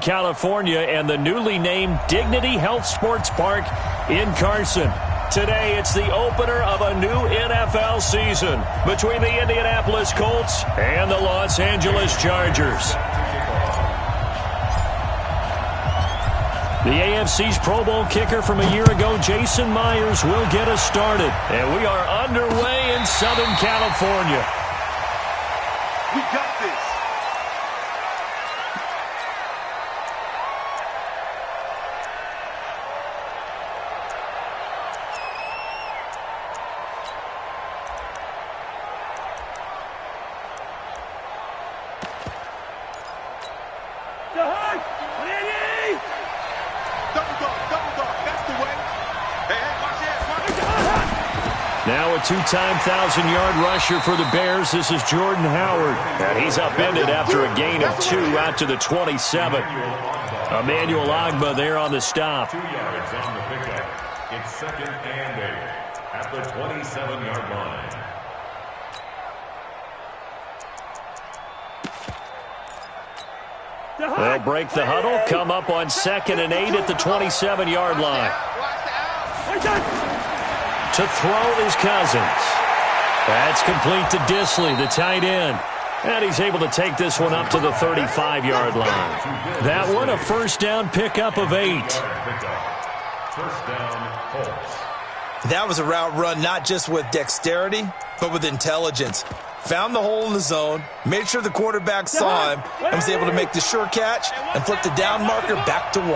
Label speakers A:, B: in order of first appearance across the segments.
A: California and the newly named Dignity Health Sports Park in Carson. Today, it's the opener of a new NFL season between the Indianapolis Colts and the Los Angeles Chargers. The AFC's Pro Bowl kicker from a year ago, Jason Myers, will get us started. And we are underway in Southern California.
B: We got this.
A: Now a two-time 1,000-yard rusher for the Bears. This is Jordan Howard. And he's upended after a gain of 2 out to the 27. Emmanuel Ogbah there on the stop.
C: 2 yards on the pickup. It's 2nd and 8 at the 27-yard line.
A: They'll break the huddle, come up on 2nd and 8 at the 27-yard line. To throw is Cousins. That's complete to Disley, the tight end. And he's able to take this one up to the 35-yard line. That one, a first down pickup of 8.
C: First down, Colts.
D: That was a route run not just with dexterity, but with intelligence. Found the hole in the zone, made sure the quarterback saw him, and was able to make the sure catch and flip the down marker back to 1.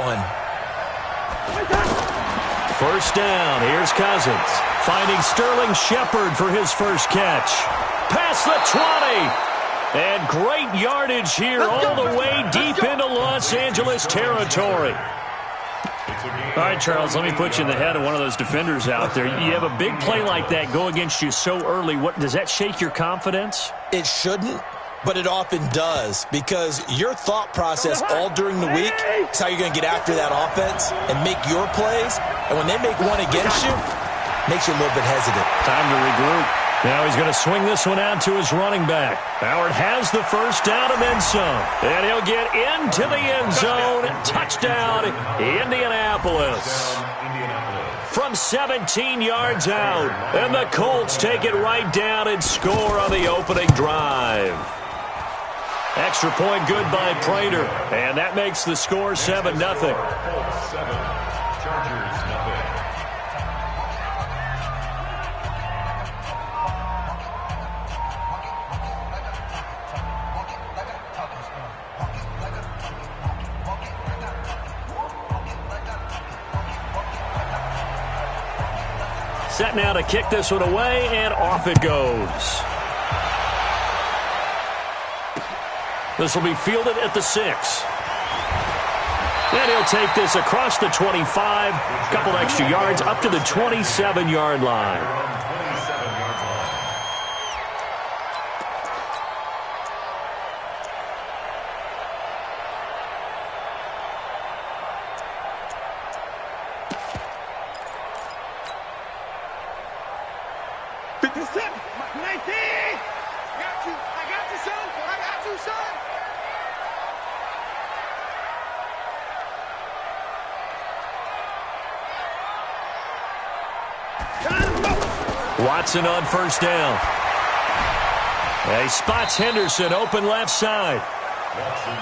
A: First down, here's Cousins. Finding Sterling Shepard for his first catch. Past the 20. And great yardage here all the way deep into Los Angeles territory. All right, Charles, let me put you in the head of one of those defenders out there. You have a big play like that go against you so early. What does that shake your confidence?
D: It shouldn't, but it often does, because your thought process all during the week is how you're going to get after that offense and make your plays. And when they make one against you, makes you a little bit hesitant.
A: Time to regroup. Now he's going to swing this one out to his running back. Howard has the first down and then some. And he'll get into the end zone. Touchdown, Indianapolis. From 17 yards out. And the Colts take it right down and score on the opening drive. Extra point good by Prater. And that makes the score 7-0.
C: Colts 7, Chargers nothing.
A: Set now to kick this one away, and off it goes. This will be fielded at the 6. And he'll take this across the 25, a couple extra yards, up to the 27-yard line. Watson on first down. He spots Henderson open left side.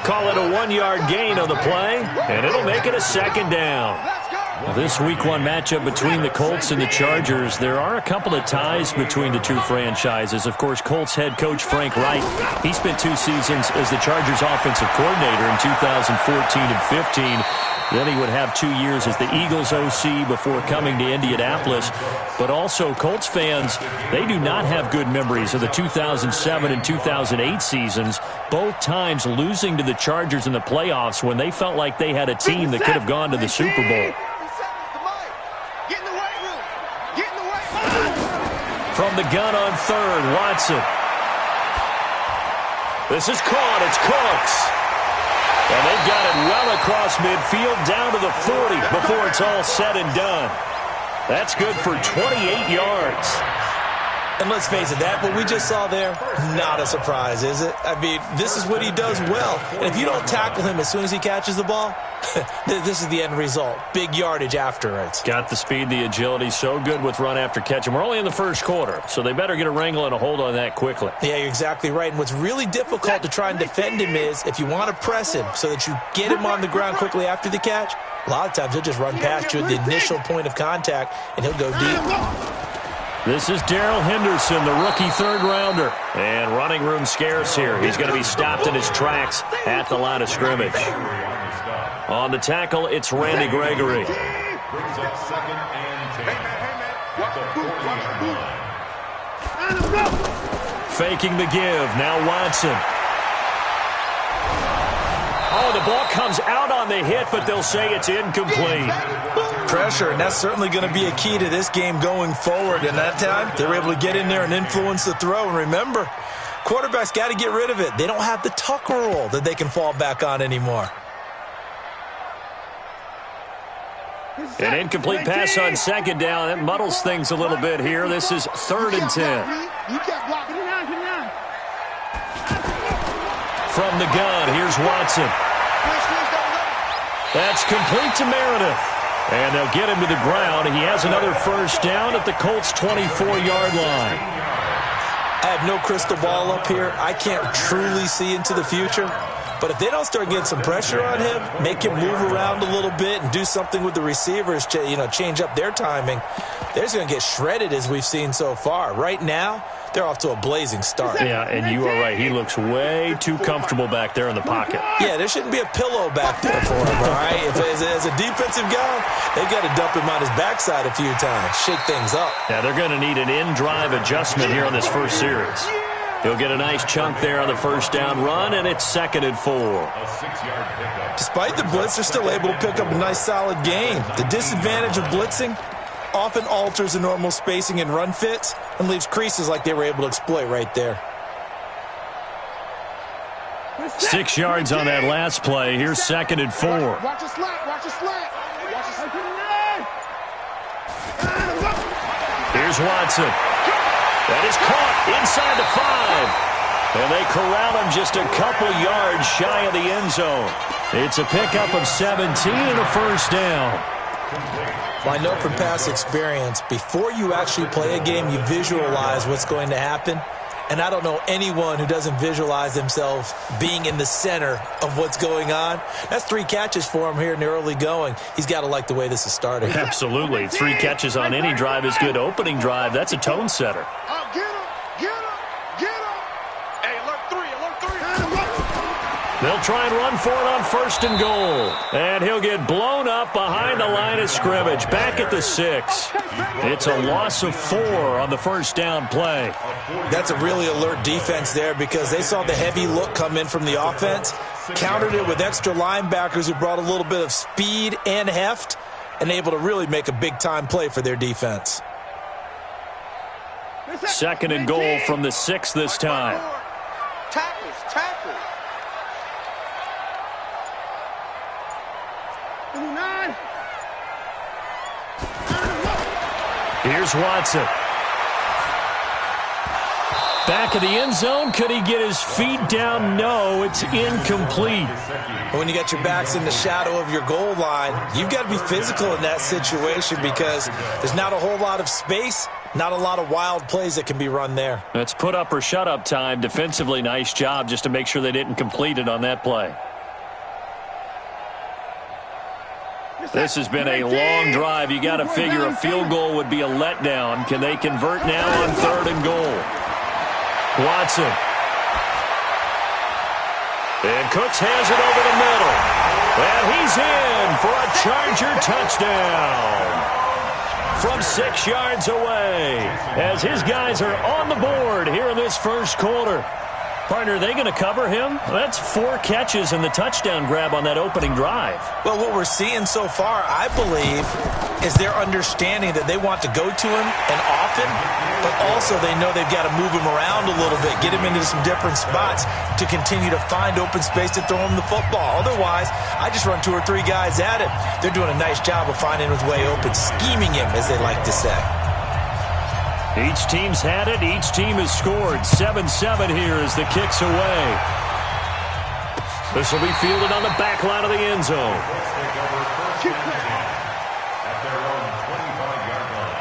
A: Call it a 1-yard gain on the play, and it'll make it a 2nd down. This Week 1 matchup between the Colts and the Chargers, there are a couple of ties between the two franchises. Of course, Colts head coach Frank Reich, he spent 2 seasons as the Chargers offensive coordinator in 2014 and 15. Then he would have 2 years as the Eagles OC before coming to Indianapolis. But also, Colts fans, they do not have good memories of the 2007 and 2008 seasons, both times losing to the Chargers in the playoffs when they felt like they had a team that could have gone to the Super Bowl. From the gun on 3rd, Watson. This is caught. It's Cooks. And they've got it well across midfield down to the 40 before it's all said and done. That's good for 28 yards.
D: And let's face it, what we just saw there, not a surprise, is it? I mean, this is what he does well. And if you don't tackle him as soon as he catches the ball, this is the end result. Big yardage afterwards.
A: Got the speed, the agility, so good with run after catch. And we're only in the first quarter, so they better get a wrangle and a hold on that quickly.
D: Yeah, you're exactly right. And what's really difficult to try and defend him is if you want to press him so that you get him on the ground quickly after the catch, a lot of times he'll just run past you at the initial point of contact, and he'll go deep.
A: This is Darrell Henderson, the rookie third-rounder. And running room scarce here. He's going to be stopped in his tracks at the line of scrimmage. On the tackle, it's Randy Gregory.
C: Brings up second and 10. At the 40-yard line.
A: Faking the give. Now Watson. Oh, the ball comes out on the hit, but they'll say it's incomplete.
D: Pressure, and that's certainly going to be a key to this game going forward. And that time, they were able to get in there and influence the throw. And remember, quarterbacks got to get rid of it. They don't have the tuck rule that they can fall back on anymore.
A: An incomplete pass on second down. That muddles things a little bit here. This is 3rd and 10. From the gun, here's Watson. That's complete to Meredith. And they'll get him to the ground. He has another first down at the Colts' 24-yard line.
D: I have no crystal ball up here. I can't truly see into the future. But if they don't start getting some pressure on him, make him move around a little bit and do something with the receivers to, change up their timing, they're just going to get shredded as we've seen so far. Right now, they're off to a blazing start.
A: Yeah, and you are right. He looks way too comfortable back there in the pocket.
D: Yeah, there shouldn't be a pillow back there for him, all right? As a defensive guy, they've got to dump him on his backside a few times, shake things up.
A: Yeah, they're going to need an in-drive adjustment here on this first series. He'll get a nice chunk there on the first down run, and it's 2nd and 4.
C: A 6-yard pickup.
D: Despite the blitz, they're still able to pick up a nice, solid gain. The disadvantage of blitzing often alters the normal spacing and run fits and leaves creases like they were able to exploit right there.
A: 6 yards on that last play. Here's 2nd and 4.
B: Watch a slant. Watch a slant.
A: Here's Watson. That is caught inside the 5. And they corral him just a couple yards shy of the end zone. It's a pickup of 17 and a first down.
D: Well, I know from past experience, before you actually play a game, you visualize what's going to happen. And I don't know anyone who doesn't visualize themselves being in the center of what's going on. That's 3 catches for him here in the early going. He's got to like the way this is starting.
A: Absolutely. 3 catches on any drive is good. Opening drive, that's a tone setter.
B: Hey, alert 3.
A: They'll try and run for it on 1st and goal. And he'll get blown up behind the line of scrimmage. Back at the 6. It's a loss of 4 on the first down play.
D: That's a really alert defense there because they saw the heavy look come in from the offense, countered it with extra linebackers who brought a little bit of speed and heft, and able to really make a big-time play for their defense.
A: 2nd and goal from the 6 this time.
B: Tackles.
A: Here's Watson. Back of the end zone. Could he get his feet down? No, it's incomplete.
D: When you got your backs in the shadow of your goal line, you've got to be physical in that situation because there's not a whole lot of space, not a lot of wild plays that can be run there.
A: That's put up or shut up time. Defensively, nice job just to make sure they didn't complete it on that play. This has been a long drive. You got to figure a field goal would be a letdown. Can they convert now on 3rd and goal? Watson. And Cooks has it over the middle. And he's in for a Charger touchdown. From 6 yards away. As his guys are on the board here in this first quarter. Partner, are they going to cover him? That's 4 catches and the touchdown grab on that opening drive.
D: Well, what we're seeing so far, I believe, is their understanding that they want to go to him and often, but also they know they've got to move him around a little bit, get him into some different spots to continue to find open space to throw him the football. Otherwise, I just run 2 or 3 guys at him. They're doing a nice job of finding his way open, scheming him, as they like to say.
A: Each team's had it. Each team has scored. 7-7 here as the kick's away. This will be fielded on the back line of the end zone.
C: At their own 25-yard line.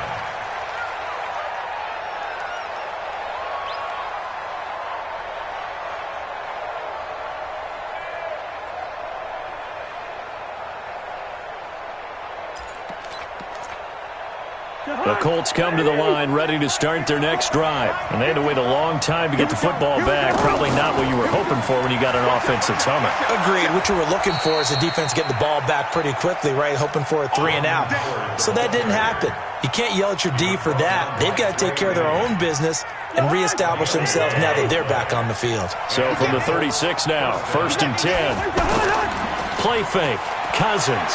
A: The Colts come to the line ready to start their next drive. And they had to wait a long time to get the football back. Probably not what you were hoping for when you got an offense that's humming.
D: Agreed. What you were looking for is the defense getting the ball back pretty quickly, right? Hoping for a 3 and out. So that didn't happen. You can't yell at your D for that. They've got to take care of their own business and reestablish themselves now that they're back on the field.
A: So from the 36 now, 1st and 10. Play fake. Cousins.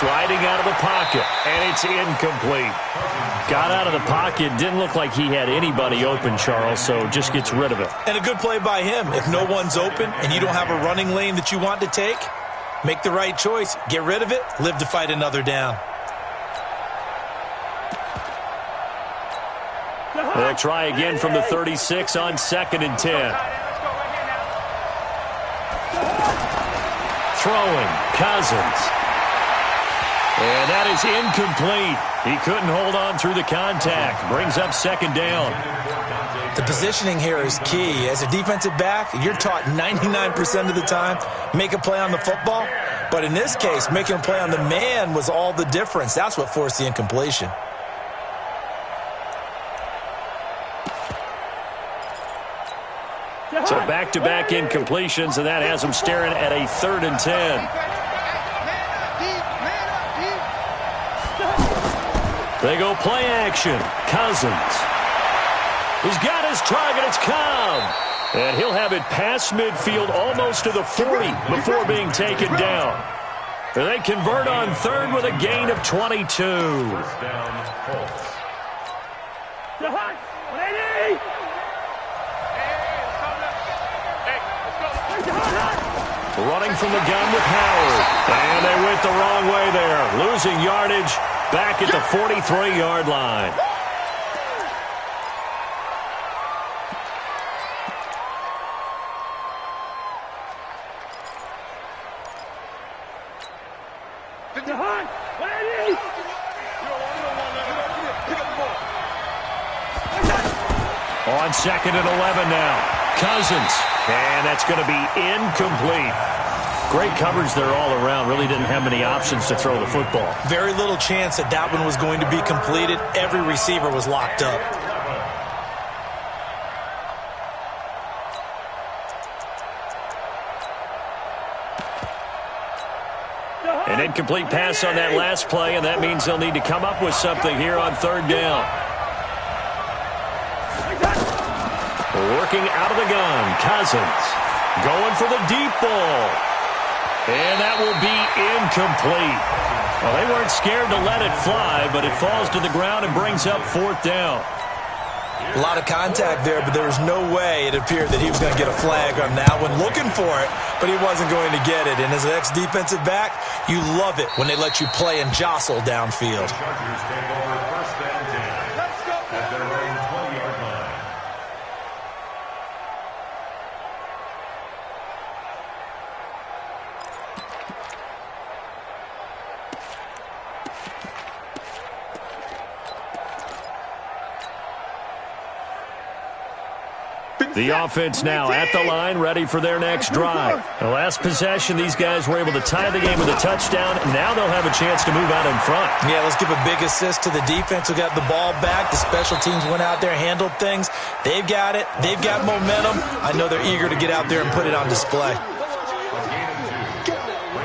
A: Sliding out of the pocket, and it's incomplete. Got out of the pocket, didn't look like he had anybody open, Charles, so just gets rid of it.
D: And a good play by him. If no one's open and you don't have a running lane that you want to take, make the right choice. Get rid of it, live to fight another down.
A: They'll try again from the 36 on 2nd and 10. Throwing, Cousins. And that is incomplete. He couldn't hold on through the contact. Brings up 2nd down.
D: The positioning here is key. As a defensive back, you're taught 99% of the time, make a play on the football. But in this case, making a play on the man was all the difference. That's what forced the incompletion.
A: So back-to-back incompletions, and that has him staring at a 3rd and 10. They go play action. Cousins. He's got his target. It's Cobb. And he'll have it past midfield almost to the 40 before being taken down. And they convert on 3rd with a gain of 22.
C: First down, Colts.
A: Running from the gun with Howard. And they went the wrong way there. Losing yardage back at the 43-yard line. On 2nd and 11 now. Cousins. And that's going to be incomplete. Great coverage there all around. Really didn't have many options to throw the football.
D: Very little chance that that one was going to be completed. Every receiver was locked up.
A: An incomplete pass on that last play, and that means they'll need to come up with something here on 3rd down. Working out of the gun, Cousins. Going for the deep ball. And that will be incomplete. Well, they weren't scared to let it fly, but it falls to the ground and brings up 4th down.
D: A lot of contact there, but there was no way it appeared that he was going to get a flag on that one. Looking for it, but he wasn't going to get it. And as an ex-defensive back, you love it when they let you play and jostle downfield.
C: Chargers take over 1st and 10 at their own 20-yard line.
A: The offense now at the line, ready for their next drive. The last possession, these guys were able to tie the game with a touchdown, and now they'll have a chance to move out in front.
D: Yeah, let's give a big assist to the defense who got the ball back. The special teams went out there, handled things. They've got it. They've got momentum. I know they're eager to get out there and put it on display.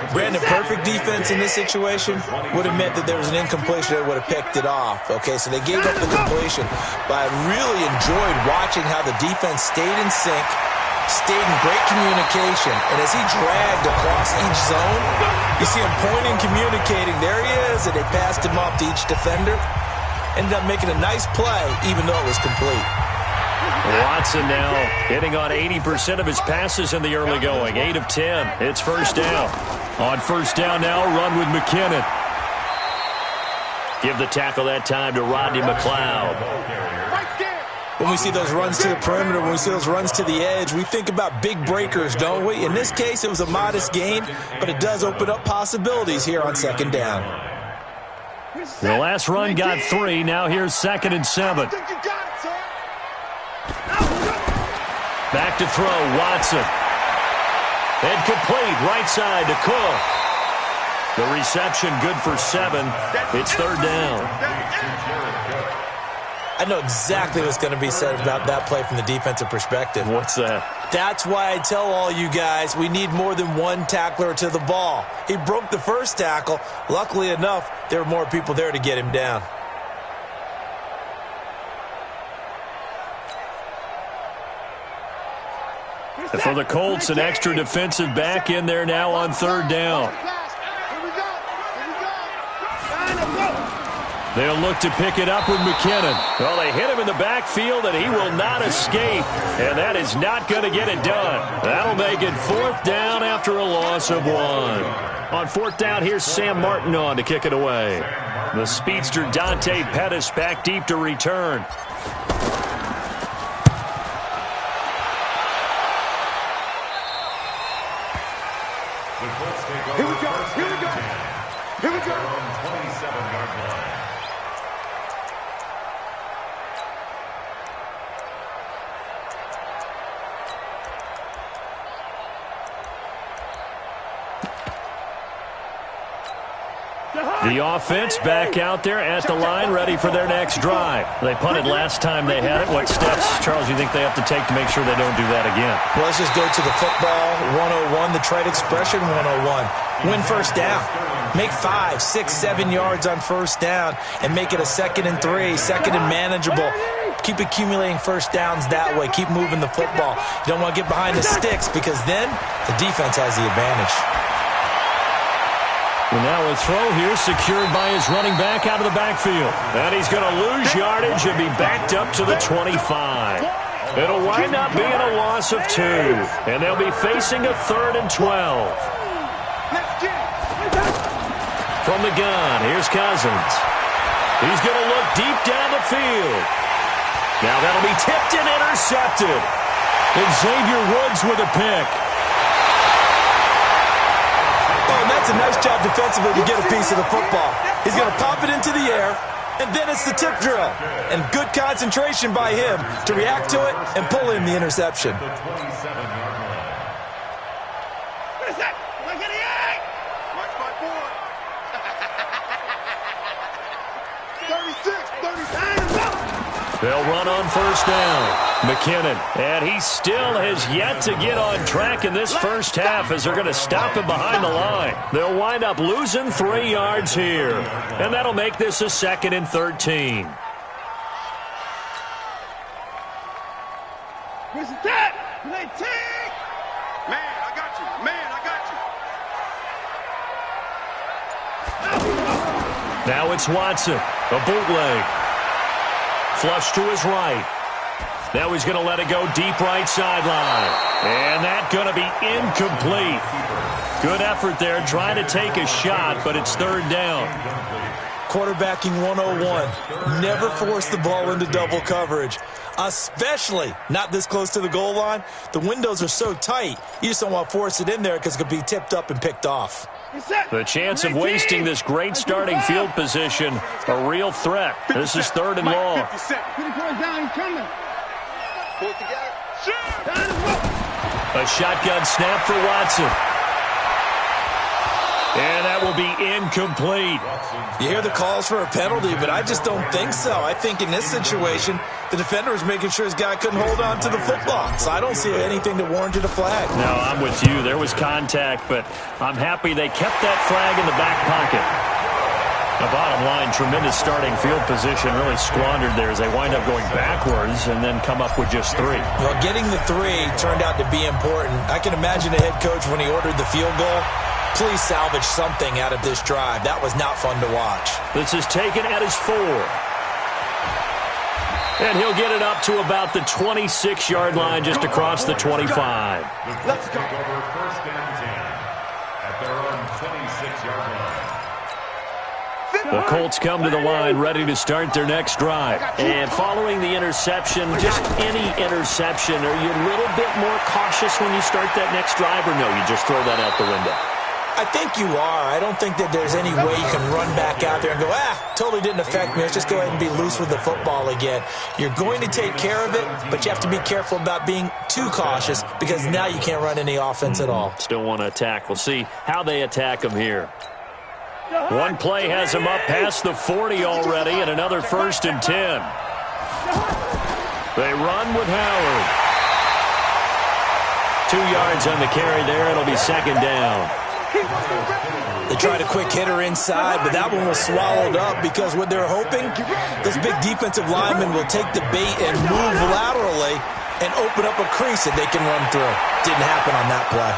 D: Brandon, perfect defense in this situation would have meant that there was an incompletion that would have picked it off. Okay, so they gave up the completion. But I really enjoyed watching how the defense stayed in sync, stayed in great communication. And as he dragged across each zone, you see him pointing, communicating. There he is, and they passed him off to each defender. Ended up making a nice play, even though it was complete.
A: Watson now hitting on 80% of his passes in the early going. 8 of 10. It's 1st down. On 1st down now, run with McKinnon. Give the tackle that time to Rodney McLeod.
D: When we see those runs to the perimeter, when we see those runs to the edge, we think about big breakers, don't we? In this case, it was a modest gain, but it does open up possibilities here on second down.
A: The last run got 3. Now here's 2nd and 7. Back to throw, Watson. Incomplete, right side to Cook. The reception good for 7. It's 3rd down.
D: I know exactly what's going to be said about that play from the defensive perspective.
A: What's that?
D: That's why I tell all you guys we need more than one tackler to the ball. He broke the first tackle. Luckily enough, there were more people there to get him down.
A: For the Colts, an extra defensive back in there now on 3rd down. They'll look to pick it up with McKinnon. Well, they hit him in the backfield, and he will not escape. And that is not going to get it done. That'll make it 4th down after a loss of 1. On 4th down, here's Sam Martin on to kick it away. The speedster Dante Pettis back deep to return.
B: Here we go. Here we go. Here we go.
C: 27-yard line.
A: The offense back out there at the line, ready for their next drive. They punted last time they had it. What steps, Charles, you think they have to take to make sure they don't do that again?
D: Well, let's just go to the football 101, the trade expression 101. Win first down. Make 5, 6, 7 yards on first down and make it a 2nd and 3, 2nd and manageable. Keep accumulating first downs that way. Keep moving the football. You don't want to get behind the sticks because then the defense has the advantage.
A: And now a throw here secured by his running back out of the backfield. And he's going to lose yardage and be backed up to the 25. It'll wind up being a loss of 2. And they'll be facing a 3rd and 12. From the gun, here's Cousins. He's going to look deep down the field. Now that'll be tipped and intercepted. And Xavier Woods with a pick.
D: Oh, and that's a nice job defensively to get a piece of the football. He's going to pop it into the air, and then it's the tip drill. And good concentration by him to react to it and pull in the interception.
C: The 27-yard line.
B: What is that? Look at the egg! Watch my board. 36, 39.
A: They'll run on first down. McKinnon, and he still has yet to get on track in this first half as they're going to stop him behind the line. They'll wind up losing 3 yards here, and that'll make this a 2nd and 13.
B: Where's that? Man, I got you. Man, I got you.
A: Now it's Watson, a bootleg. Flush to his right. Now he's going to let it go deep right sideline. And that's going to be incomplete. Good effort there trying to take a shot, but it's 3rd down.
D: Quarterbacking 101. Never force the ball into double coverage, especially not this close to the goal line. The windows are so tight, you just don't want to force it in there because it could be tipped up and picked off.
A: The chance of wasting this great starting field position, a real threat. This is 3rd and long. A shotgun snap for Watson. And that will be incomplete.
D: You hear the calls for a penalty, but I just don't think so. I think in this situation, the defender was making sure his guy couldn't hold on to the football. So I don't see anything that warranted a flag.
A: No, I'm with you. There was contact, but I'm happy they kept that flag in the back pocket. The bottom line, tremendous starting field position, really squandered there as they wind up going backwards and then come up with just 3.
D: Well, getting the 3 turned out to be important. I can imagine the head coach when he ordered the field goal. Please salvage something out of this drive. That was not fun to watch.
A: This is taken at his 4. And he'll get it up to about the 26-yard line just across the 25.
C: Let's go. Over first and 10 at their own 26-yard line.
A: The Colts come to the line ready to start their next drive. And following the interception, just any interception, are you a little bit more cautious when you start that next drive, or no, you just throw that out the window?
D: I think you are. I don't think that there's any way you can run back out there and go, totally didn't affect me. Let's just go ahead and be loose with the football again. You're going to take care of it, but you have to be careful about being too cautious because now you can't run any offense at all.
A: Still want to attack. We'll see how they attack them here. One play has them up past the 40 already, and another 1st and 10. They run with Howard. 2 yards on the carry there. It'll be 2nd down.
D: They tried a quick hitter inside, but that one was swallowed up because what they're hoping, this big defensive lineman will take the bait and move laterally and open up a crease that they can run through. Didn't happen on that play.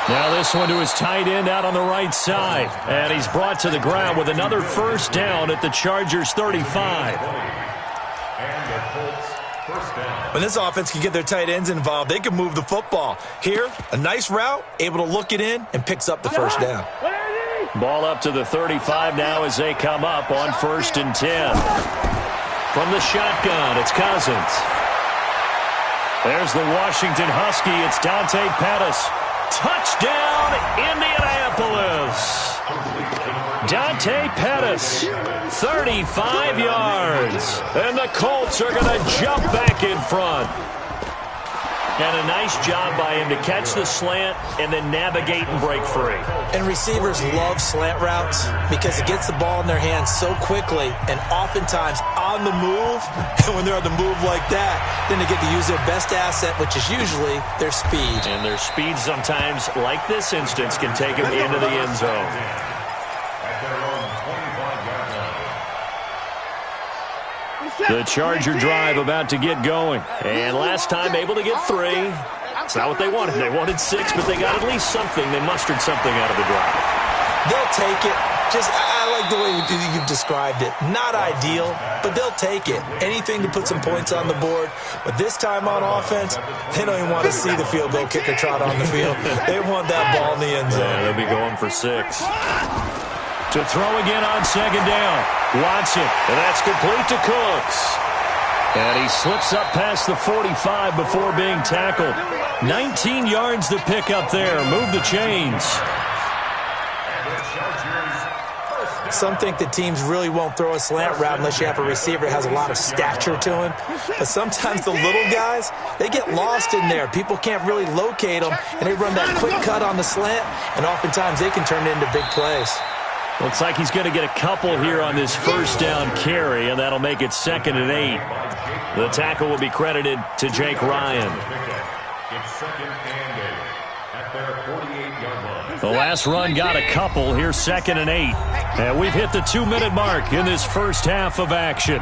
A: Now this one to his tight end out on the right side. And he's brought to the ground with another 1st down at the Chargers' 35.
D: When this offense can get their tight ends involved, they can move the football. Here, a nice route, able to look it in, and picks up the 1st down.
A: Ball up to the 35 now as they come up on 1st and 10. From the shotgun, it's Cousins. There's the Washington Husky. It's Dante Pettis. Touchdown, Indianapolis. Dante Pettis, 35 yards. And the Colts are going to jump back in front. And a nice job by him to catch the slant and then navigate and break free.
D: And receivers love slant routes because it gets the ball in their hands so quickly and oftentimes on the move. And when they're on the move like that, then they get to use their best asset, which is usually their speed.
A: And their speed sometimes, like this instance, can take them into the end zone. The Charger drive about to get going. And last time able to get 3. It's not what they wanted. They wanted 6, but they got at least something. They mustered something out of the drive.
D: They'll take it. I like the way you've described it. Not ideal, but they'll take it. Anything to put some points on the board. But this time on offense, they don't even want to see the field goal kicker trot on the field. They want that ball in the end zone.
A: Yeah, they'll be going for 6. To throw again on 2nd down. Watson, and that's complete to Cooks. And he slips up past the 45 before being tackled. 19 yards to pick up there. Move the chains.
D: Some think that teams really won't throw a slant route unless you have a receiver that has a lot of stature to him. But sometimes the little guys, they get lost in there. People can't really locate them, and they run that quick cut on the slant, and oftentimes they can turn it into big plays.
A: Looks like he's going to get a couple here on this 1st down carry, and that'll make it 2nd and 8. The tackle will be credited to Jake Ryan.
C: It's 2nd and 8 at their 48-yard line.
A: The last run got a couple. Here's 2nd and 8. And we've hit the 2-minute mark in this first half of action.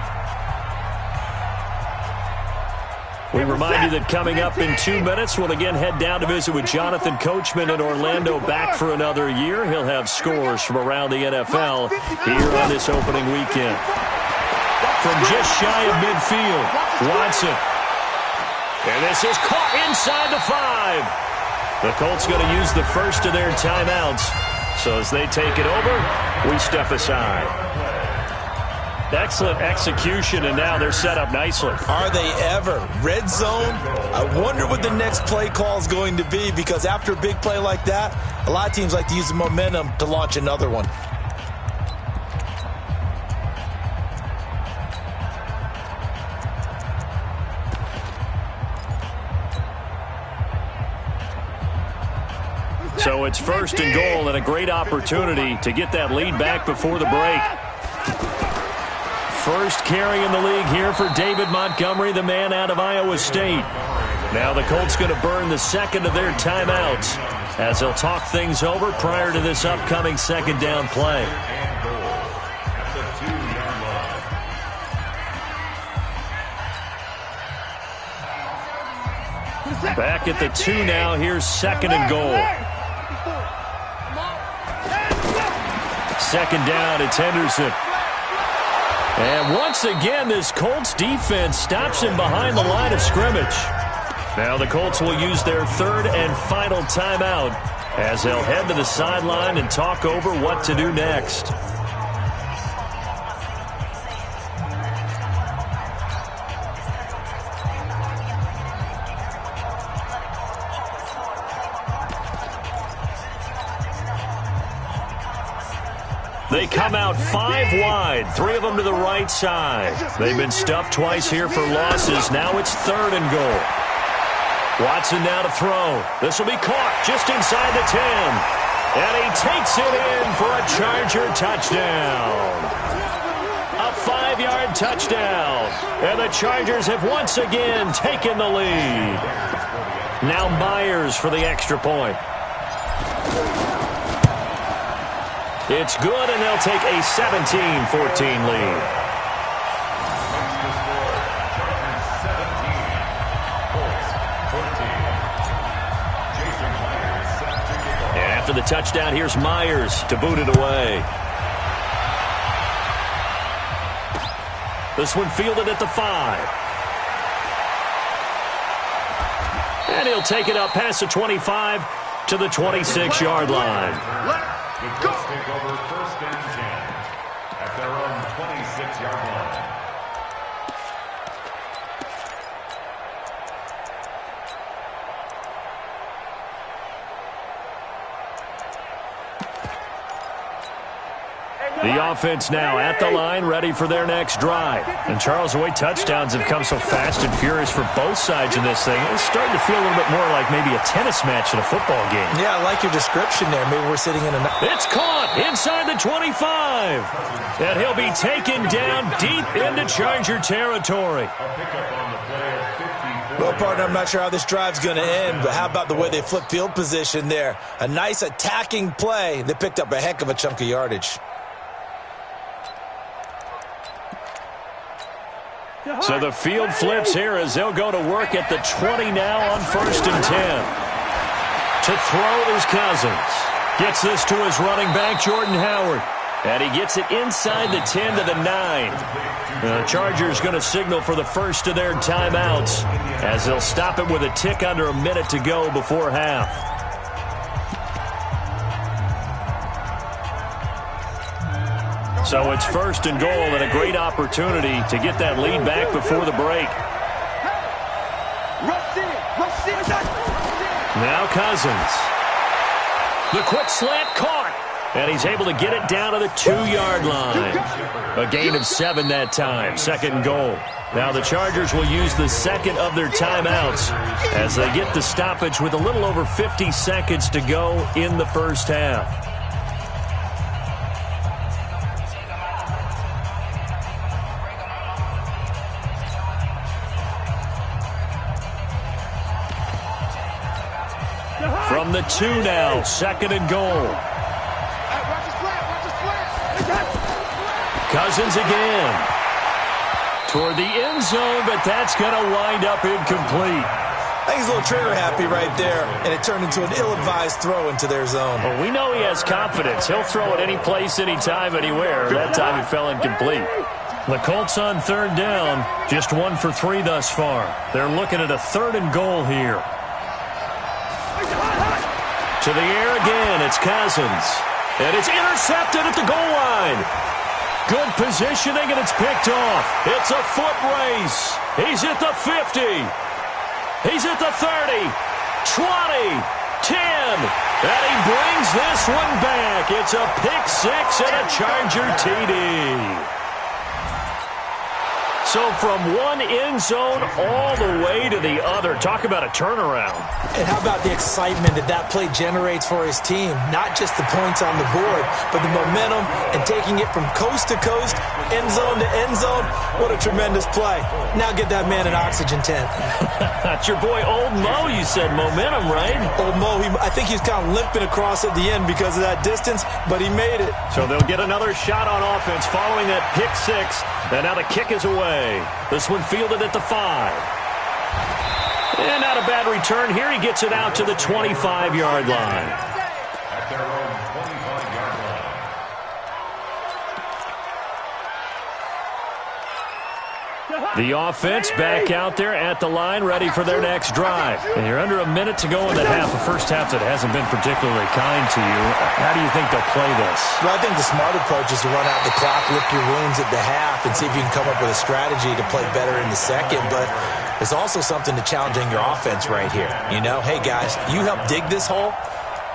A: We remind you that coming up in 2 minutes, we'll again head down to visit with Jonathan Coachman in Orlando, back for another year. He'll have scores from around the NFL here on this opening weekend. From just shy of midfield, Watson. And this is caught inside the 5. The Colts going to use the first of their timeouts. So as they take it over, we step aside. Excellent execution, and now they're set up nicely.
D: Are they ever? Red zone? I wonder what the next play call is going to be, because after a big play like that, a lot of teams like to use the momentum to launch another one.
A: So it's 1st and goal, and a great opportunity to get that lead back before the break. First carry in the league here for David Montgomery, the man out of Iowa State. Now the Colts going to burn the 2nd of their timeouts as they'll talk things over prior to this upcoming 2nd down play. Back at the 2 now. Here's 2nd and goal. 2nd down, it's Henderson. And once again, this Colts defense stops him behind the line of scrimmage. Now the Colts will use their 3rd and final timeout as they'll head to the sideline and talk over what to do next. They come out 5 wide, 3 of them to the right side. They've been stuffed twice here for losses. Now it's 3rd and goal. Watson now to throw. This will be caught just inside the 10. And he takes it in for a Charger touchdown. A 5-yard touchdown. And the Chargers have once again taken the lead. Now Myers for the extra point. It's good, and they'll take a 17-14 lead. And after the touchdown, here's Myers to boot it away. This one fielded at the 5. And he'll take it up past the 25 to the 26-yard line.
C: The Colts take over 1st and 10 at their own 26-yard line.
A: The offense now at the line, ready for their next drive. And Charles, the way touchdowns have come so fast and furious for both sides in this thing, it's starting to feel a little bit more like maybe a tennis match in a football game.
D: Yeah, I like your description there. Maybe we're sitting in a...
A: It's caught inside the 25. And he'll be taken down deep into Charger territory.
D: Well, partner, I'm not sure how this drive's going to end, but how about the way they flip field position there? A nice attacking play. They picked up a heck of a chunk of yardage.
A: So the field flips here as they'll go to work at the 20 now on 1st and 10. To throw is Cousins. Gets this to his running back, Jordan Howard. And he gets it inside the 10 to the 9. The Chargers going to signal for the first of their timeouts as they'll stop it with a tick under a minute to go before half. So it's 1st and goal and a great opportunity to get that lead back before the break. Now Cousins. The quick slant caught. And he's able to get it down to the 2-yard line. A gain of 7 that time. 2nd and goal. Now the Chargers will use the second of their timeouts as they get the stoppage with a little over 50 seconds to go in the first half. From the 2 now, 2nd and goal. Cousins again. Toward the end zone, but that's going to wind up incomplete.
D: I think he's a little trigger happy right there, and it turned into an ill-advised throw into their zone.
A: Well, we know he has confidence. He'll throw it any place, anytime, anywhere. That time it fell incomplete. The Colts on 3rd down, just 1 for 3 thus far. They're looking at a 3rd and goal here. To the air again, it's Cousins. And it's intercepted at the goal line. Good positioning, and it's picked off. It's a foot race. He's at the 50. He's at the 30, 20, 10. And he brings this one back. It's a pick 6 and a Charger TD. So from one end zone all the way to the other. Talk about a turnaround.
D: And how about the excitement that play generates for his team? Not just the points on the board, but the momentum and taking it from coast to coast, end zone to end zone. What a tremendous play. Now get that man an oxygen tent.
A: That's your boy Old Mo, you said. Momentum, right?
D: Old Mo, I think he's kind of limping across at the end because of that distance, but he made it.
A: So they'll get another shot on offense following that pick 6. And now the kick is away. This one fielded at the 5. And not a bad return here. He gets it out to the 25-yard line.
C: At their own 25-yard line.
A: The offense back out there at the line, ready for their next drive. And you're under a minute to go in the half, a first half that hasn't been particularly kind to you. How do you think they'll play this?
D: Well, I think the smart approach is to run out the clock, lick your wounds at the half, and see if you can come up with a strategy to play better in the second. But there's also something to challenging your offense right here. You know, hey, guys, you help dig this hole.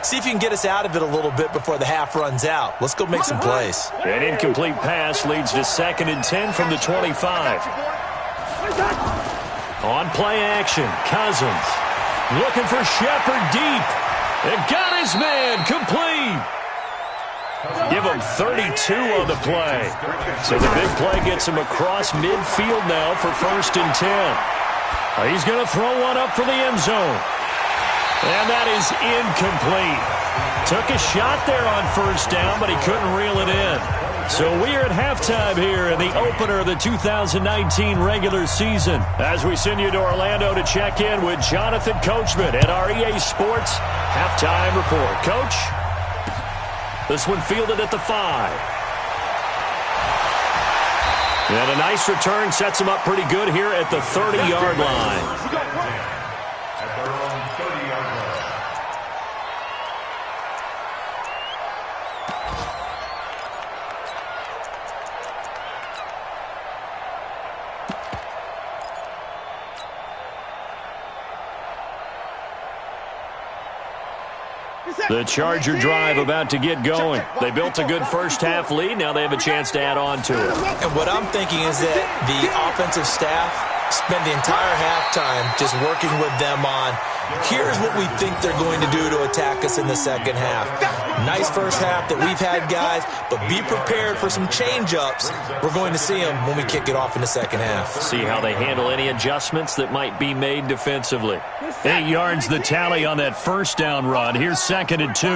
D: See if you can get us out of it a little bit before the half runs out. Let's go make some plays.
A: An incomplete pass leads to 2nd and 10 from the 25. On play action, Cousins looking for Shepard deep. And got his man complete. Give him 32 on the play. So the big play gets him across midfield now for 1st and 10. He's going to throw one up for the end zone. And that is incomplete. Took a shot there on 1st down, but he couldn't reel it in. So we are at halftime here in the opener of the 2019 regular season as we send you to Orlando to check in with Jonathan Coachman at our EA Sports Halftime Report. Coach, this one fielded at the 5. And a nice return sets him up pretty good here at the 30-yard line. The Charger drive about to get going. They built a good first-half lead. Now they have a chance to add on to it.
D: And what I'm thinking is that the offensive staff spend the entire halftime just working with them on, here's what we think they're going to do to attack us in the second half. Nice first half that we've had, guys, but be prepared for some change-ups. We're going to see them when we kick it off in the second half.
A: See how they handle any adjustments that might be made defensively. 8 yards the tally on that first down run. Here's 2nd and 2.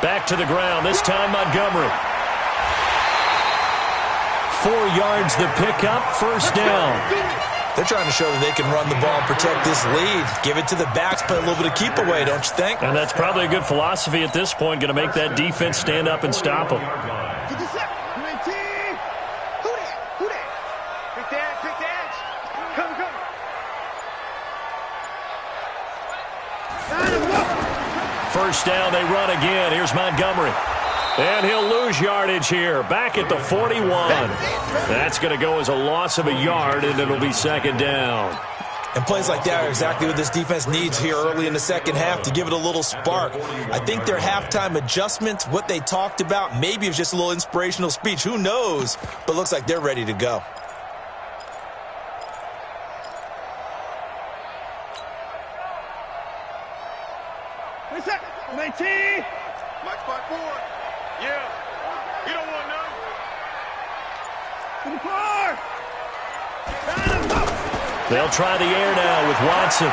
A: Back to the ground, this time Montgomery. 4 yards the pickup, 1st down.
D: They're trying to show that they can run the ball and protect this lead. Give it to the backs, play a little bit of keep away, don't you think?
A: And that's probably a good philosophy at this point, going to make that defense stand up and stop them. First down, they run again. Here's Montgomery. And he'll lose yardage here. Back at the 41. That's going to go as a loss of a yard, and it'll be 2nd down.
D: And plays like that are exactly what this defense needs here early in the second half to give it a little spark. I think their halftime adjustments, what they talked about, maybe it was just a little inspirational speech. Who knows? But looks like they're ready to go.
A: They'll try the air now with Watson.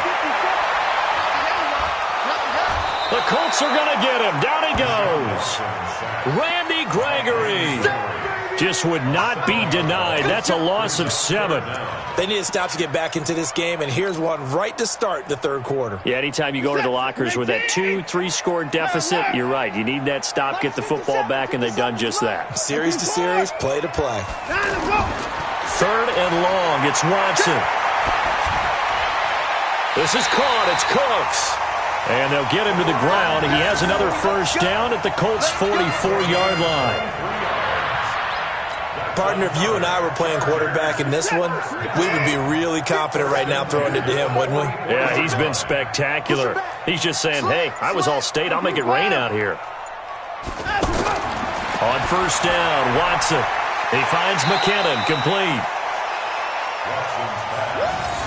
A: The Colts are going to get him. Down he goes. Randy Gregory just would not be denied. That's a loss of 7.
D: They need to stop to get back into this game, and here's one right to start the third quarter.
A: Yeah, anytime you go to the lockers with that 2-3 score deficit, you're right. You need that stop, get the football back, and they've done just that.
D: Series to series, play to play.
A: 3rd and long. It's Watson. This is caught. It's Cooks. And they'll get him to the ground. He has another first down at the Colts' 44-yard line.
D: Partner, if you and I were playing quarterback in this one, we would be really confident right now throwing it to him, wouldn't we?
A: Yeah, he's been spectacular. He's just saying, hey, I was all state. I'll make it rain out here. On first down, Watson. He finds McKinnon, complete.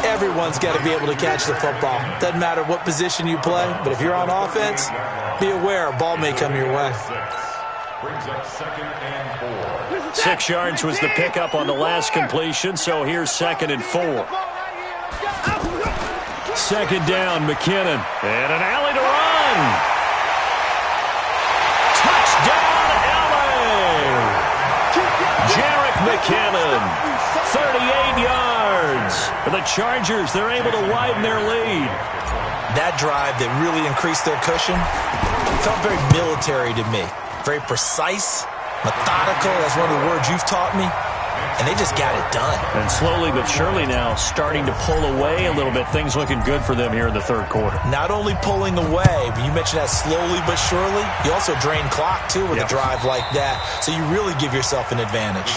D: Everyone's got to be able to catch the football. Doesn't matter what position you play, but if you're on offense, be aware a ball may come your way.
A: 6 yards was the pickup on the last completion, so here's 2nd and 4. 2nd down, McKinnon. And an alley to run. Touchdown, LA! Jerick McKinnon, 38 yards. For the Chargers, they're able to widen their lead.
D: That drive that really increased their cushion felt very military to me. Very precise, methodical. That's one of the words you've taught me. And they just got it done.
A: And slowly but surely now starting to pull away a little bit. Things looking good for them here in the third quarter.
D: Not only pulling away, but you mentioned that slowly but surely. You also drain clock, too, with a drive like that. So you really give yourself an advantage.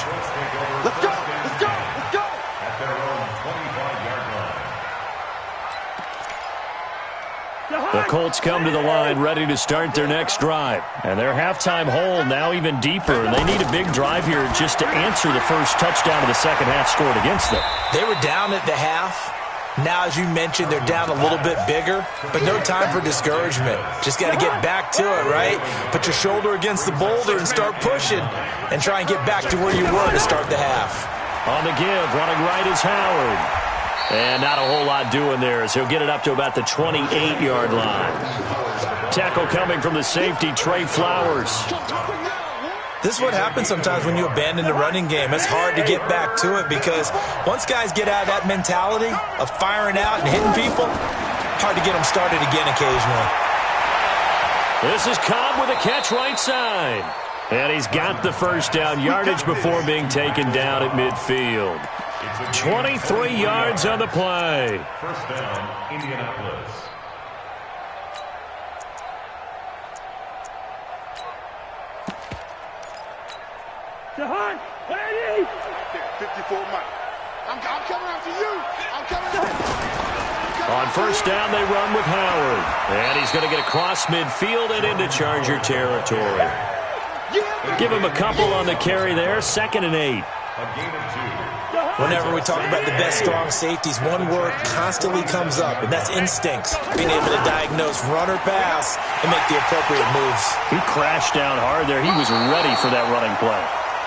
B: Let's go! Let's go! Let's go!
C: At their own 25-yard line.
A: Colts come to the line ready to start their next drive. And their halftime hole now even deeper. And they need a big drive here just to answer the first touchdown of the second half scored against them.
D: They were down at the half. Now, as you mentioned, they're down a little bit bigger, but no time for discouragement. Just got to get back to it, right? Put your shoulder against the boulder and start pushing and try and get back to where you were to start the half.
A: On the give, running right is Howard. And not a whole lot doing there as he'll get it up to about the 28-yard line. Tackle coming from the safety, Trey Flowers.
D: This is what happens sometimes when you abandon the running game. It's hard to get back to it because once guys get out of that mentality of firing out and hitting people, hard to get them started again occasionally.
A: This is Cobb with a catch right side. And he's got the first down, yardage before being taken down at midfield. 23 yards on the play.
C: First down, Indianapolis.
B: Jahan, ready? 54 Mike. I'm coming after you. I'm coming after you.
A: On first down, they run with Howard. And he's going to get across midfield and into Charger territory. Give him a couple on the carry there. 2nd and 8.
C: A gain of 2.
D: Whenever we talk about the best strong safeties, one word constantly comes up, and that's instincts. Being able to diagnose run or pass and make the appropriate moves.
A: He crashed down hard there. He was ready for that running play.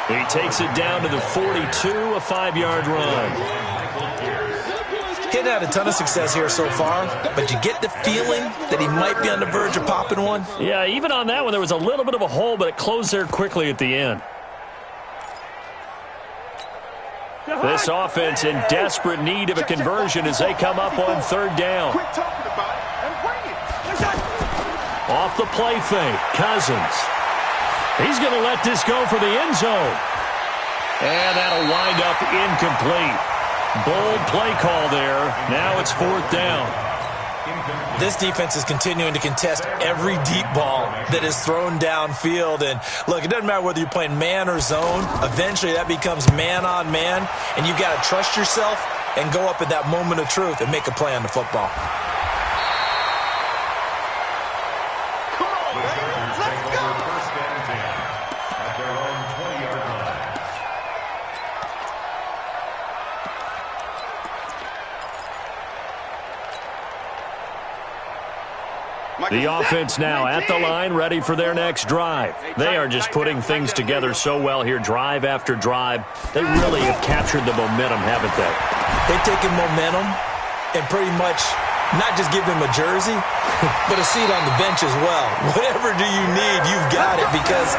A: He takes it down to the 42, a 5-yard run.
D: He's had a ton of success here so far, but you get the feeling that he might be on the verge of popping one.
A: Yeah, even on that one, there was a little bit of a hole, but it closed there quickly at the end. This offense in desperate need of a conversion as they come up on 3rd down. Off the play fake, Cousins. He's going to let this go for the end zone. And that'll wind up incomplete. Bold play call there. Now it's 4th down.
D: This defense is continuing to contest every deep ball that is thrown downfield. And, look, it doesn't matter whether you're playing man or zone. Eventually that becomes man-on-man, and you've got to trust yourself and go up at that moment of truth and make a play on the football.
B: Come on, man. Let's go.
C: First and 10 at their own 20-yard line.
A: The offense now at the line, ready for their next drive. They are just putting things together so well here, drive after drive. They really have captured the momentum, haven't they?
D: They've taken momentum and pretty much not just give them a jersey, but a seat on the bench as well. Whatever do you need, you've got it, because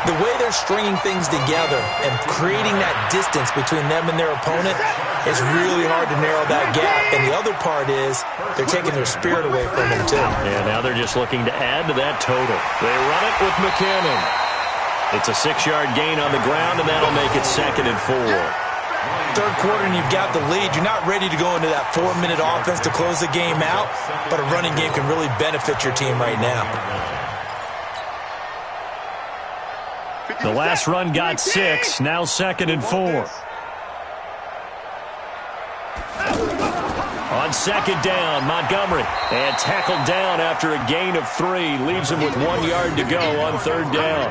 D: the way they're stringing things together and creating that distance between them and their opponent is really hard to narrow that gap. And the other part is they're taking their spirit away from them, too.
A: Yeah, now they're just looking to add to that total. They run it with McKinnon. It's a 6-yard gain on the ground, and that'll make it 2nd and 4.
D: 3rd quarter and you've got the lead. You're not ready to go into that 4-minute offense to close the game out, but a running game can really benefit your team right now.
A: The last run got 6, now 2nd and 4. On 2nd down, Montgomery. And tackled down after a gain of 3. Leaves him with 1 yard to go on 3rd down.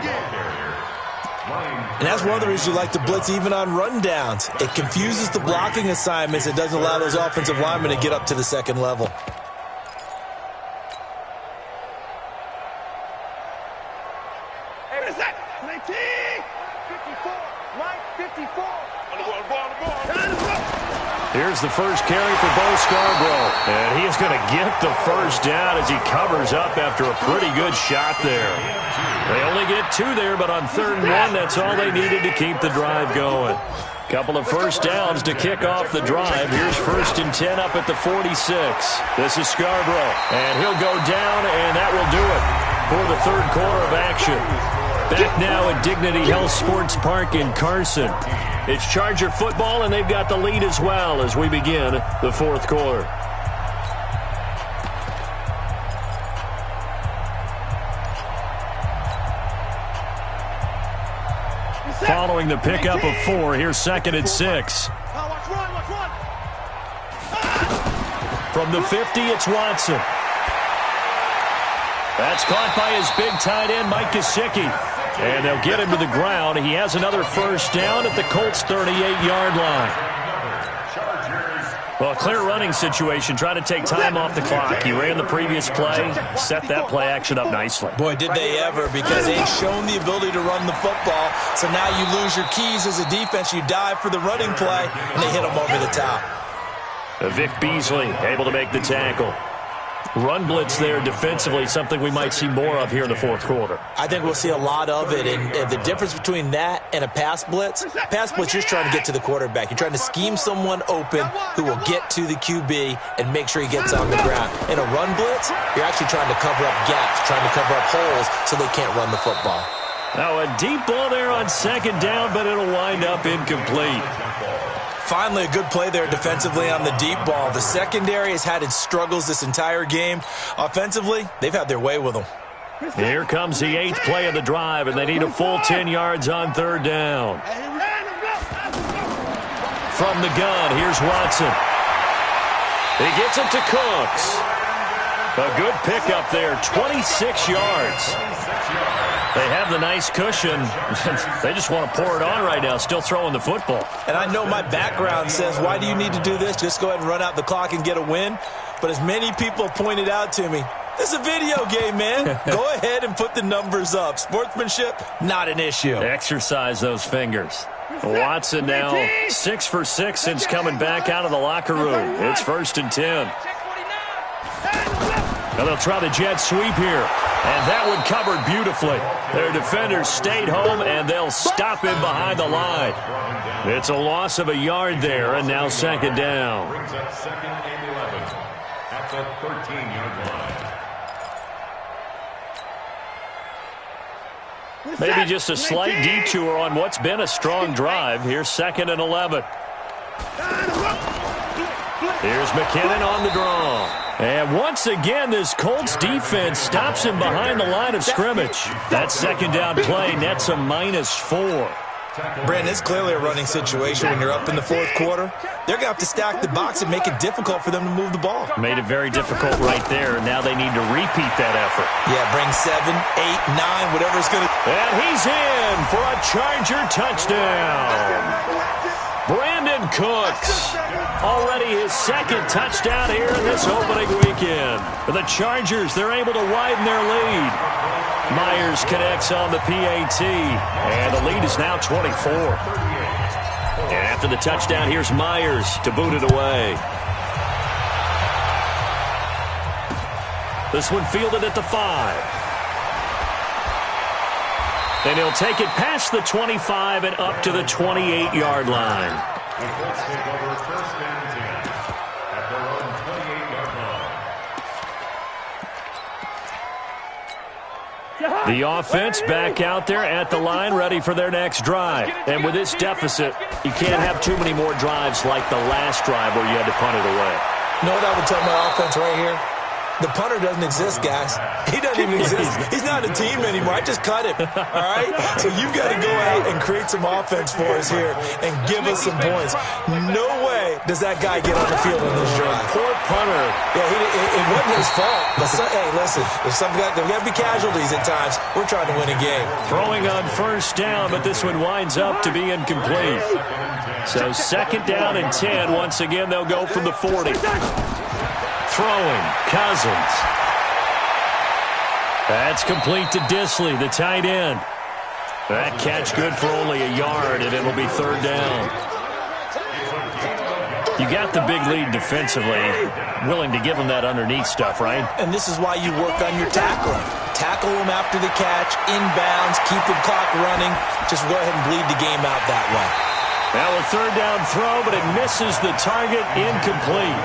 D: And that's one of the reasons you like to blitz even on rundowns. It confuses the blocking assignments. It doesn't allow those offensive linemen to get up to the 2nd level.
B: Hey, what is that? 19! 54. Mike, 54. On the ball.
A: Here's the first carry for Bo Scarborough. And he is going to get the first down as he covers up after a pretty good shot there. They only get 2 there, but on 3rd and 1, that's all they needed to keep the drive going. Couple of first downs to kick off the drive. Here's 1st and 10 up at the 46. This is Scarborough, and he'll go down, and that will do it for the 3rd quarter of action. Back now at Dignity Health Sports Park in Carson. It's Charger football, and they've got the lead as well as we begin the 4th quarter. Following the pickup of 4, here's 2nd and 6. From the 50, it's Watson. That's caught by his big tight end, Mike Gesicki. And they'll get him to the ground. He has another first down at the Colts' 38-yard line. Well, a clear running situation. Try to take time off the clock. He ran the previous play, set that play action up nicely.
D: Boy, did they ever, because they ain't shown the ability to run the football. So now you lose your keys as a defense. You dive for the running play, and they hit him over the top.
A: Vic Beasley able to make the tackle. Run blitz there defensively, something we might see more of here in the fourth quarter.
D: I think we'll see a lot of it, and the difference between that and a pass blitz, you're just trying to get to the quarterback. You're trying to scheme someone open who will get to the QB and make sure he gets on the ground. In a run blitz, you're actually trying to cover up gaps, trying to cover up holes so they can't run the football.
A: Now a deep ball there on second down, but it'll wind up incomplete.
D: Finally, a good play there defensively on the deep ball. The secondary has had its struggles this entire game. Offensively, they've had their way with them.
A: Here comes the 8th play of the drive, and they need a full 10 yards on third down. From the gun, here's Watson. He gets it to Cooks. A good pickup there, 26 yards. They have the nice cushion. They just want to pour it on right now, still throwing the football.
D: And I know my background says, why do you need to do this? Just go ahead and run out the clock and get a win. But as many people have pointed out to me, this is a video game, man. Go ahead and put the numbers up. Sportsmanship, not an issue.
A: Exercise those fingers. Watson now 6 for 6 since coming back out of the locker room. It's 1st and 10. Now they'll try the jet sweep here. And that one covered beautifully. Their defenders stayed home, and they'll stop him behind the line. It's a loss of a yard there, and now second down.
C: Brings up 2nd and 11 at the 13-yard line.
A: Maybe just a slight detour on what's been a strong drive. Here's 2nd and 11. Here's McKinnon on the draw. And once again, this Colts defense stops him behind the line of scrimmage. That second down play nets a -4.
D: Brandon, it's clearly a running situation when you're up in the fourth quarter. They're going to have to stack the box and make it difficult for them to move the ball.
A: Made it very difficult right there, and now they need to repeat that effort.
D: Yeah, bring 7, 8, 9, whatever it's going to...
A: And he's in for a Charger touchdown. Brandon Cooks, already his 2nd touchdown here in this opening weekend. For the Chargers, they're able to widen their lead. Myers connects on the PAT, and the lead is now 24. And after the touchdown, here's Myers to boot it away. This one fielded at the 5. And he'll take it past the 25 and up to the 28-yard line.
C: The Colts take over 1st and 10 at their own 28-yard line.
A: The offense back out there at the line, ready for their next drive. And with this deficit, you can't have too many more drives like the last drive where you had to punt it away.
D: You know what I would tell my offense right here? The punter doesn't exist, guys. He doesn't even exist. He's not a team anymore. I just cut him, all right? So you've got to go out and create some offense for us here and give us some points. No way does that guy get on the field in this drive.
A: Poor punter.
D: Yeah, it wasn't his fault. But hey, listen, there's got to be casualties at times. We're trying to win a game.
A: Throwing on 1st down, but this one winds up to be incomplete. So 2nd down and 10. Once again, they'll go from the 40. Throwing, Cousins. That's complete to Disley, the tight end. That catch good for only a yard, and it'll be 3rd down. You got the big lead defensively, willing to give them that underneath stuff, right?
D: And this is why you work on your tackling. Tackle them after the catch, inbounds, keep the clock running. Just go ahead and bleed the game out that way.
A: Now a 3rd down throw, but it misses the target, incomplete.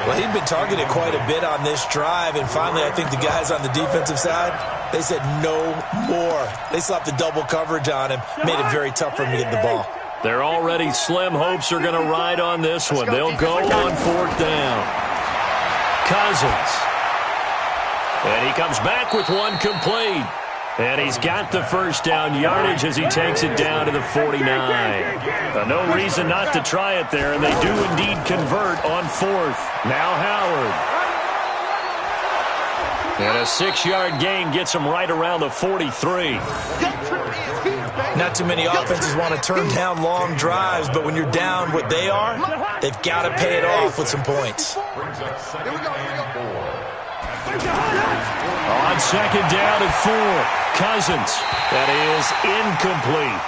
D: Well, he'd been targeted quite a bit on this drive, and finally I think the guys on the defensive side, they said no more. They slapped the double coverage on him, made it very tough for him to get the ball.
A: Their already slim hopes are going to ride on this one. They'll go on 4th down. Cousins. And he comes back with one complete. And he's got the 1st down yardage as he takes it down to the 49. No reason not to try it there, and they do indeed convert on 4th. Now Howard. And a 6-yard gain gets them right around the 43.
D: Not too many offenses want to turn down long drives, but when you're down what they are, they've got to pay it off with some points.
A: On 2nd down and 4, Cousins. That is incomplete.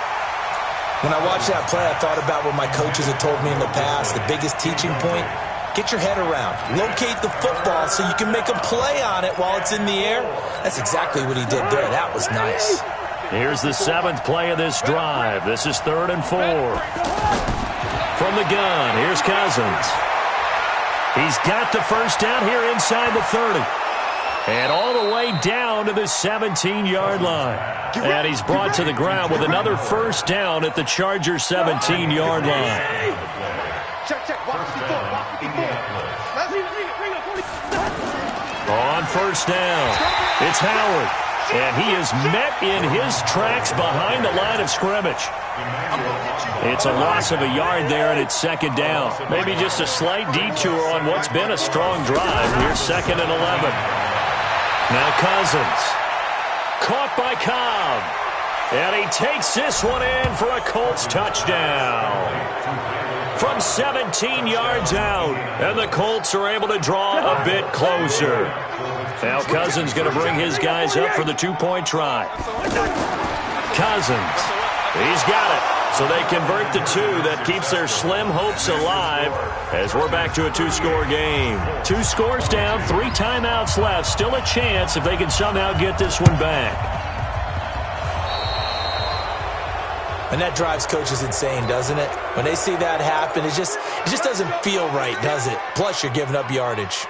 D: When I watched that play, I thought about what my coaches had told me in the past. The biggest teaching point, get your head around. Locate the football so you can make a play on it while it's in the air. That's exactly what he did there. That was nice.
A: Here's the 7th play of this drive. This is 3rd and 4. From the gun, here's Cousins. He's got the first down here inside the 30. And all the way down to the 17-yard line. And he's brought to the ground with another first down at the Chargers' 17-yard line. On first down, it's Howard. And he is met in his tracks behind the line of scrimmage. It's a loss of a yard there, and it's 2nd down. Maybe just a slight detour on what's been a strong drive. Here's 2nd and 11. Now Cousins. Caught by Cobb. And he takes this one in for a Colts touchdown. From 17 yards out. And the Colts are able to draw a bit closer. Now Cousins going to bring his guys up for the 2-point try. Cousins. He's got it. So they convert the 2. That keeps their slim hopes alive as we're back to a 2-score game. 2 scores down, 3 timeouts left. Still a chance if they can somehow get this one back.
D: And that drives coaches insane, doesn't it? When they see that happen, it just doesn't feel right, does it? Plus, you're giving up yardage.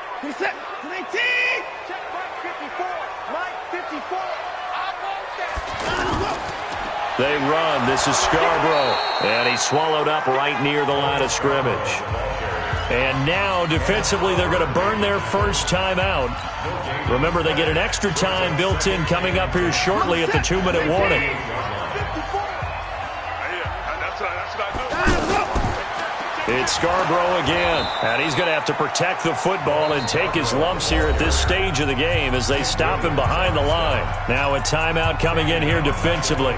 A: They run. This is Scarborough. And he's swallowed up right near the line of scrimmage. And now, defensively, they're going to burn their first timeout. Remember, they get an extra time built in coming up here shortly at the 2-minute warning. It's Scarborough again. And he's going to have to protect the football and take his lumps here at this stage of the game as they stop him behind the line. Now a timeout coming in here defensively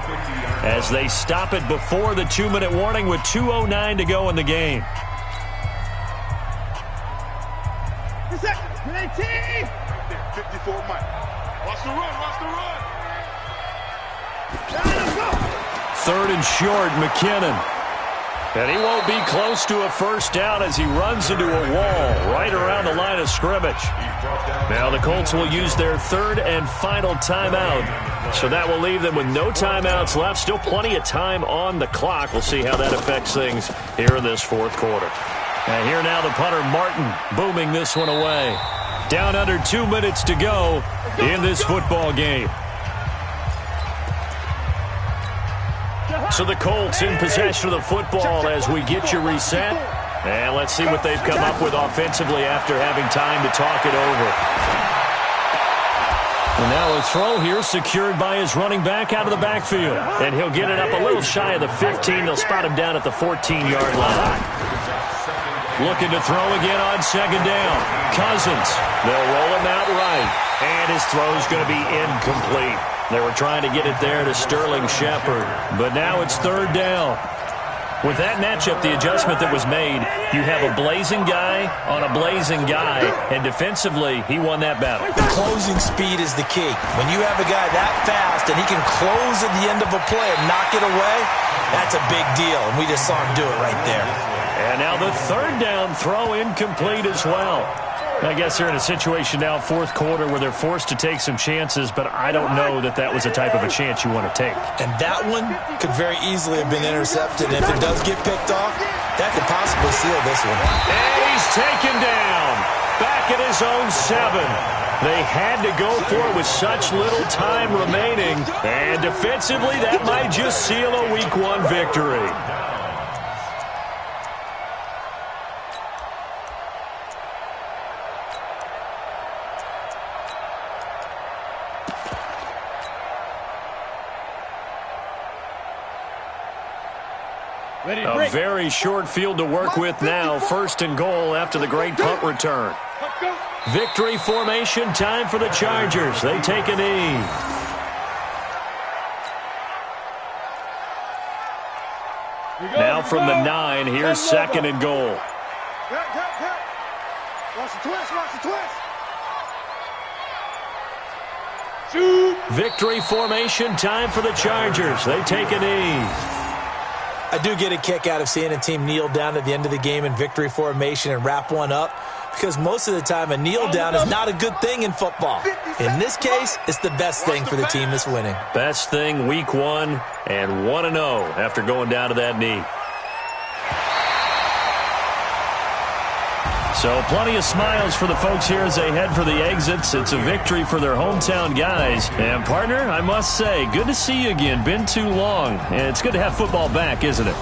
A: as they stop it before the 2-minute warning with 2:09 to go in the game.
B: 54 Mike. Watch the run, watch the run.
A: 3rd and short, McKinnon. And he won't be close to a first down as he runs into a wall right around the line of scrimmage. Now the Colts will use their 3rd and final timeout. So that will leave them with no timeouts left. Still plenty of time on the clock. We'll see how that affects things here in this 4th quarter. And here now the punter, Martin, booming this one away. Down under 2 minutes to go in this football game. So the Colts in possession of the football as we get you reset. And let's see what they've come up with offensively after having time to talk it over. And now a throw here secured by his running back out of the backfield. And he'll get it up a little shy of the 15. They'll spot him down at the 14-yard line. Looking to throw again on 2nd down. Cousins. They'll roll him out right. And his throw's going to be incomplete. They were trying to get it there to Sterling Shepard. But now it's 3rd down. With that matchup, the adjustment that was made, you have a blazing guy on a blazing guy, and defensively, he won that battle.
D: The closing speed is the key. When you have a guy that fast and he can close at the end of a play and knock it away, that's a big deal, and we just saw him do it right there.
A: And now the 3rd down throw incomplete as well. I guess they're in a situation now, 4th quarter, where they're forced to take some chances, but I don't know that that was the type of a chance you want to take.
D: And that one could very easily have been intercepted. And if it does get picked off, that could possibly seal this one.
A: And he's taken down. Back at his own 7. They had to go for it with such little time remaining. And defensively, that might just seal a Week 1 victory. A very short field to work with now. 1st and goal after the great punt return. Victory formation time for the Chargers. They take a knee. Now from the 9, here's 2nd and goal.
B: Watch the twist, watch the twist.
A: Victory formation time for the Chargers. They take a knee.
D: I do get a kick out of seeing a team kneel down at the end of the game in victory formation and wrap one up, because most of the time a kneel down is not a good thing in football. In this case, it's the best thing for the team that's winning.
A: Best thing week 1 and 1-0 after going down to that knee. So plenty of smiles for the folks here as they head for the exits. It's a victory for their hometown guys. And, partner, I must say, good to see you again. Been too long. And it's good to have football back, isn't it?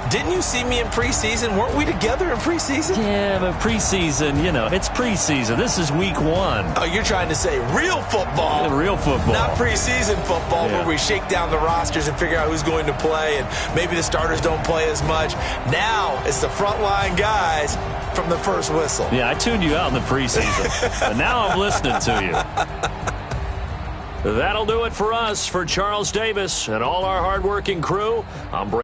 D: Didn't you see me in preseason? Weren't we together in preseason?
A: Yeah, but preseason, you know, it's preseason. This is week 1.
D: Oh, you're trying to say real football.
A: Real football.
D: Not preseason football, where we shake down the rosters and figure out who's going to play, and maybe the starters don't play as much. Now it's the frontline guys from the first whistle.
A: Yeah, I tuned you out in the preseason. But now I'm listening to you. That'll do it for us. For Charles Davis and all our hardworking crew, I'm Brady.